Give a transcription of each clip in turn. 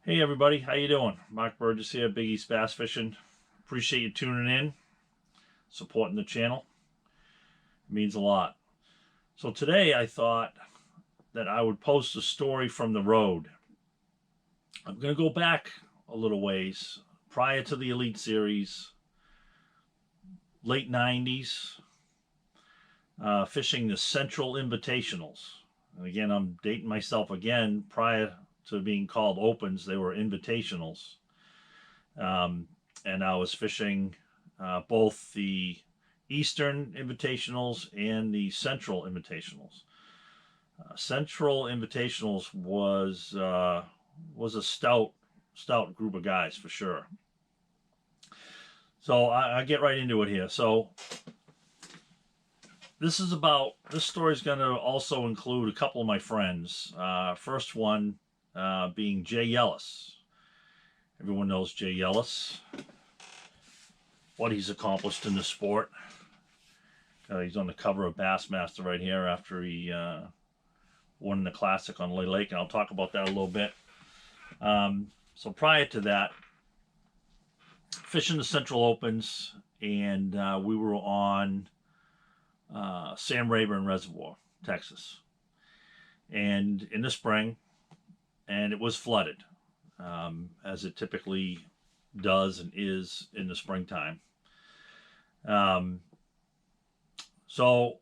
Hey everybody, how you doing? Mark Burgess here, B.A.S.S Fishing. Appreciate you tuning in, supporting the channel. It means a lot. So today I thought that I would post a story from the road. I'm going to go back a little ways, prior to the Elite Series, late 90s, fishing the Central Invitationals. And again, I'm dating myself again. Prior to being called Opens, they were Invitationals. And I was fishing both the Eastern Invitationals and the Central Invitationals. Central Invitationals was a stout group of guys for sure. So I get right into it here. So this story is going to also include a couple of my friends. First one being B.A.S.S. Everyone knows B.A.S.S, what he's accomplished in the sport. He's on the cover of Bassmaster right here after he won the Classic on Lake, and I'll talk about that a little bit. So prior to that, fishing the Central Opens, and we were on Sam Rayburn Reservoir, Texas, and in the spring, and it was flooded, as it typically does and is in the springtime. So,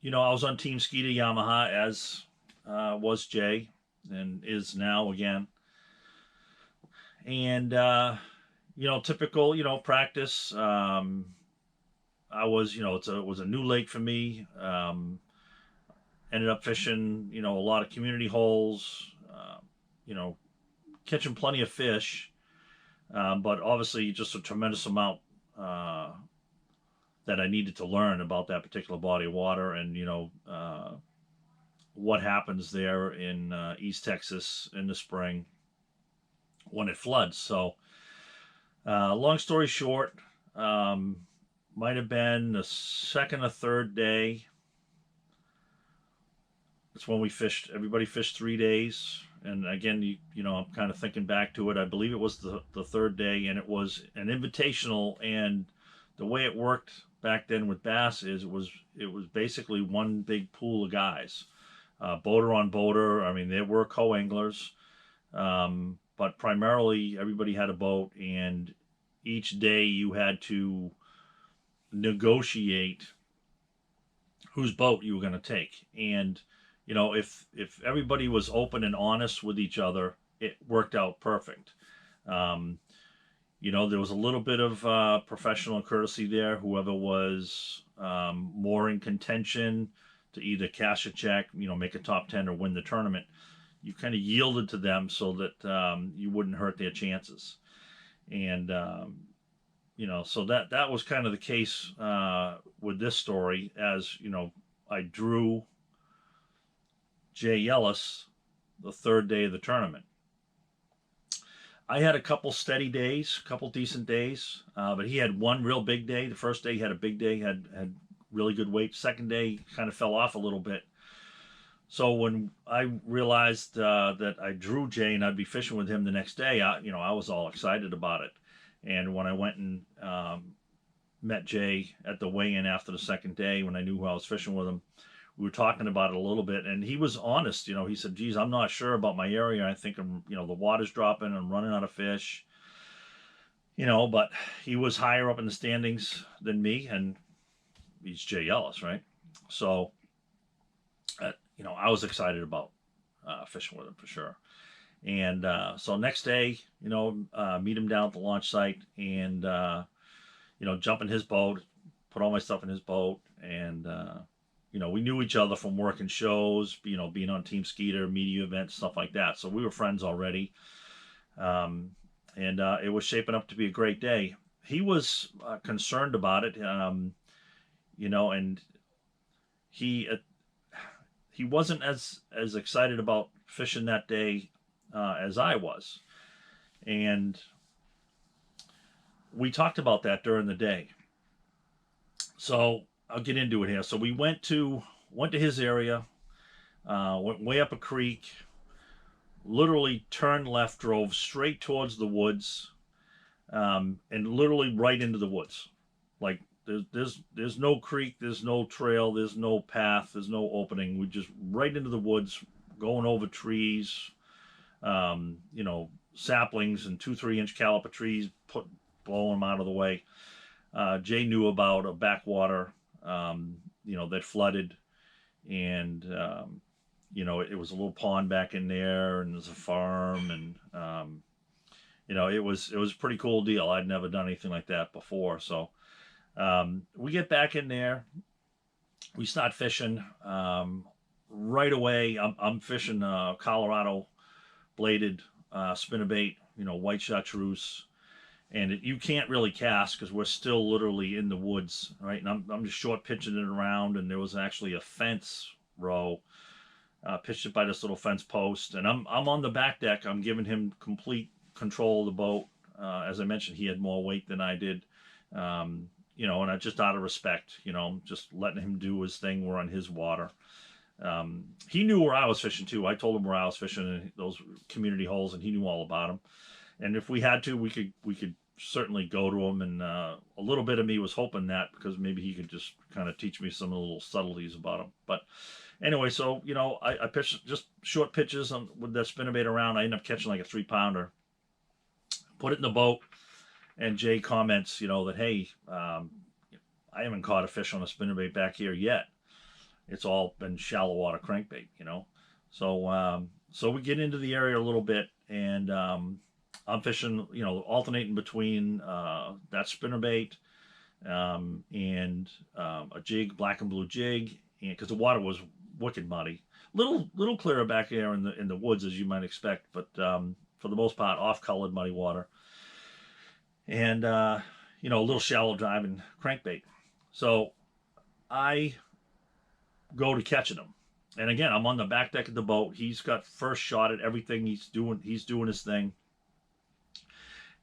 I was on Team Skeeter Yamaha, as was Jay, and is now again. And, typical, practice. I was, it was a new lake for me. Ended up fishing, a lot of community holes, catching plenty of fish. But obviously just a tremendous amount that I needed to learn about that particular body of water, and what happens there in East Texas in the spring when it floods. So long story short, might have been the second or third day. That's when we fished. Everybody fished 3 days. And again, I'm kind of thinking back to it. I believe it was the third day, and it was an invitational. And the way it worked back then with bass is it was basically one big pool of guys, boater on boater. I mean, there were co-anglers, but primarily everybody had a boat, and each day you had to negotiate whose boat you were going to take. And if everybody was open and honest with each other, it worked out perfect. There was a little bit of professional courtesy there. Whoever was more in contention to either cash a check, make a top 10 or win the tournament, you kind of yielded to them so that you wouldn't hurt their chances. And, so that was kind of the case with this story, as, I drew B.A.S.S the third day of the tournament. I had a couple steady days, a couple decent days, but he had one real big day. The first day he had a big day, had really good weight. Second day kind of fell off a little bit. So when I realized that I drew Jay and I'd be fishing with him the next day, I was all excited about it. And when I went and met Jay at the weigh-in after the second day, when I knew who I was fishing with him, we were talking about it a little bit, and he was honest. He said, geez, I'm not sure about my area. I think the water's dropping. I'm running out of fish. But he was higher up in the standings than me, and he's B.A.S.S, right? So, I was excited about fishing with him for sure. And so next day, meet him down at the launch site, and, jump in his boat, put all my stuff in his boat, and, we knew each other from working shows, being on Team Skeeter, media events, stuff like that. So we were friends already. And it was shaping up to be a great day. He was concerned about it, and he wasn't as excited about fishing that day as I was. And we talked about that during the day. So I'll get into it here. So we went to his area, went way up a creek, literally turned left, drove straight towards the woods, and literally right into the woods. Like there's no creek, there's no trail, there's no path, there's no opening. We just right into the woods, going over trees, saplings and 2-3 inch caliper trees, blowing them out of the way. Jay knew about a backwater, that flooded, and it was a little pond back in there, and there's a farm, and it was a pretty cool deal. I'd never done anything like that before, so we get back in there, we start fishing. Right away, I'm fishing Colorado bladed spinnerbait, white chartreuse, and you can't really cast because we're still literally in the woods, right? And I'm just short pitching it around, and there was actually a fence row. Pitched it by this little fence post, and I'm on the back deck. I'm giving him complete control of the boat. As I mentioned, he had more weight than I did, and I just out of respect, just letting him do his thing. We're on his water. He knew where I was fishing too. I told him where I was fishing in those community holes, and he knew all about them. And if we had to, we could certainly go to him. And a little bit of me was hoping that, because maybe he could just kind of teach me some of the little subtleties about him. But anyway, so I pitched just short pitches with that spinnerbait around. I ended up catching like a 3-pounder. Put it in the boat, and Jay comments, that hey, I haven't caught a fish on a spinnerbait back here yet. It's all been shallow water crankbait, So we get into the area a little bit, and I'm fishing, alternating between that spinnerbait and a jig, black and blue jig, because the water was wicked muddy. Little clearer back there in the woods, as you might expect, but for the most part, off-colored muddy water, and a little shallow driving crankbait. So I go to catching him, and again, I'm on the back deck of the boat. He's got first shot at everything. He's doing his thing.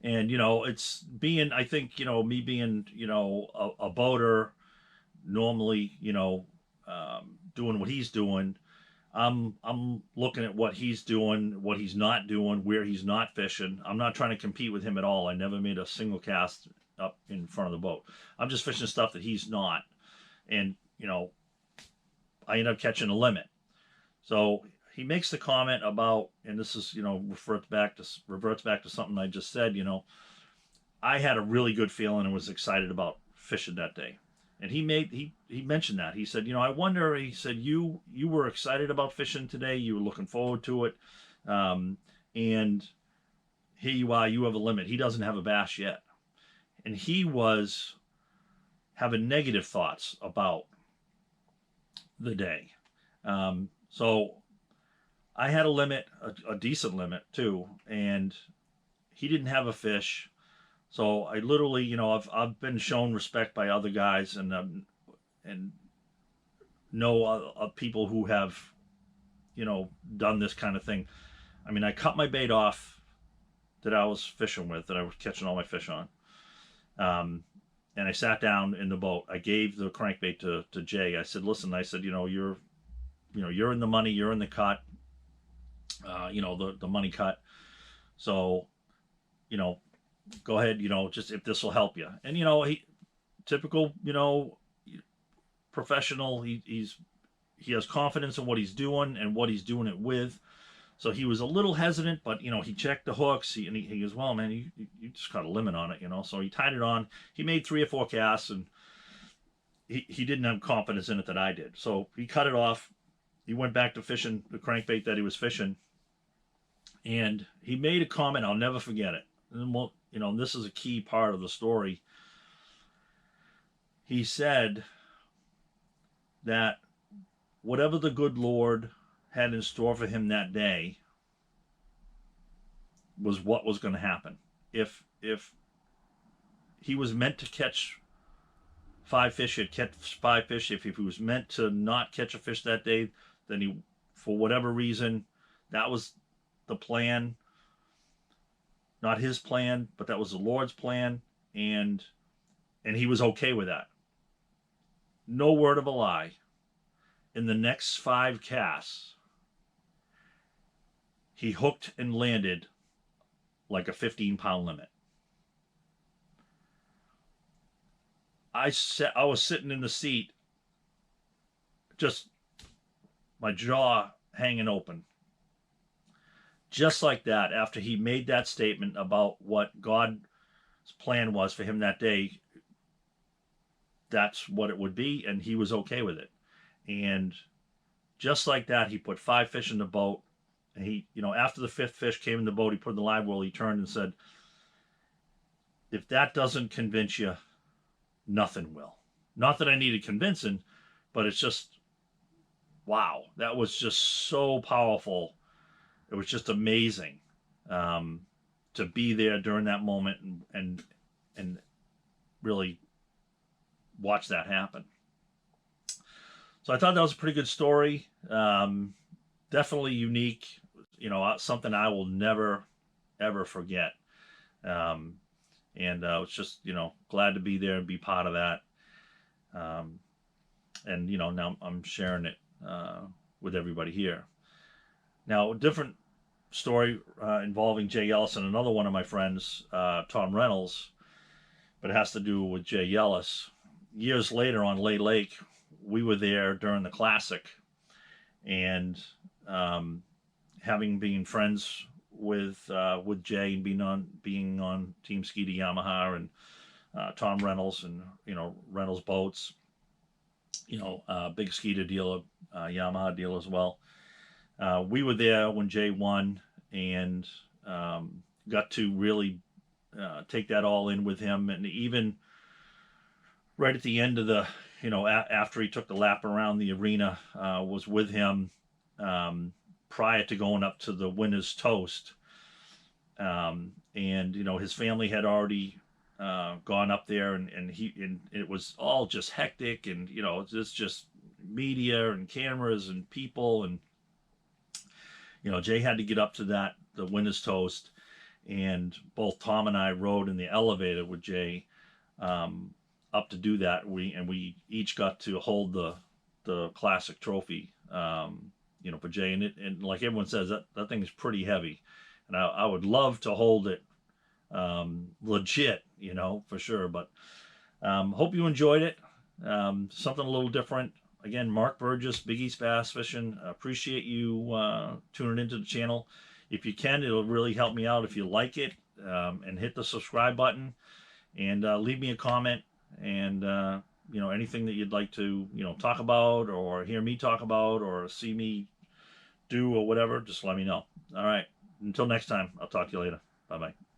And it's being, I think, me being, a boater, normally, doing what he's doing. I'm looking at what he's doing, what he's not doing, where he's not fishing. I'm not trying to compete with him at all. I never made a single cast up in front of the boat. I'm just fishing stuff that he's not, and I end up catching a limit. So he makes the comment about, and this is reverts back to something I just said. I had a really good feeling and was excited about fishing that day. And he mentioned that. He said, I wonder, he said, you were excited about fishing today. You were looking forward to it. And here you are, you have a limit. He doesn't have a bass yet. And he was having negative thoughts about the day. So I had a limit, a decent limit too, and he didn't have a fish. So I literally, I've been shown respect by other guys, and know people who have, done this kind of thing. I mean, I cut my bait off that I was fishing with, that I was catching all my fish on, and I sat down in the boat. I gave the crankbait to Jay. I said, listen, I said, you're in the money, you're in the cut, the money cut. So, go ahead, just if this will help you. And, he, typical, professional, he has confidence in what he's doing and what he's doing it with. So he was a little hesitant, but, he checked the hooks. He goes, well, man, you just got a limit on it, So he tied it on. He made 3 or 4 casts, and he didn't have confidence in it that I did. So he cut it off. He went back to fishing the crankbait that he was fishing. And he made a comment, I'll never forget it. And well, this is a key part of the story. He said that whatever the good Lord had in store for him that day was what was going to happen. If he was meant to catch 5 fish, he'd catch 5 fish. If he was meant to not catch a fish that day, then he, for whatever reason, that was the plan. Not his plan, but that was the Lord's plan, and he was okay with that. No word of a lie. In the next 5 casts, he hooked and landed like a 15-pound limit. I was sitting in the seat, just my jaw hanging open. Just like that, after he made that statement about what God's plan was for him that day, that's what it would be, and he was okay with it. And just like that, he put 5 fish in the boat. And he, after the 5th fish came in the boat, he put in the live well, he turned and said, if that doesn't convince you, nothing will. Not that I needed convincing, but it's just, wow, that was just so powerful. It was just amazing to be there during that moment and really watch that happen. So I thought that was a pretty good story. Definitely unique. Something I will never ever forget. And it's just glad to be there and be part of that. And now I'm sharing it with everybody here. Now, a different story involving Jay Ellis and another one of my friends, Tom Reynolds, but it has to do with Jay Ellis. Years later on Lay Lake, we were there during the Classic, and having been friends with Jay and being on Team Ski to Yamaha and Tom Reynolds and Reynolds Boats, big Skeeter dealer, Yamaha dealer as well. We were there when Jay won, and got to really take that all in with him. And even right at the end of the, after he took the lap around the arena, was with him prior to going up to the winner's toast. And his family had already gone up there, and it was all just hectic, and it's just media and cameras and people, and Jay had to get up to the winner's toast, and both Tom and I rode in the elevator with Jay up to do that. We each got to hold the Classic trophy, for Jay, and like everyone says, that thing is pretty heavy, and I would love to hold it legit, for sure. But hope you enjoyed it. Something a little different. Again, Mark Burgess, B.A.S.S Bass Fishing. Appreciate you tuning into the channel. If you can, it'll really help me out if you like it, and hit the subscribe button, and leave me a comment, and anything that you'd like to talk about, or hear me talk about, or see me do, or whatever, just let me know. All right, until next time, I'll talk to you later. Bye bye.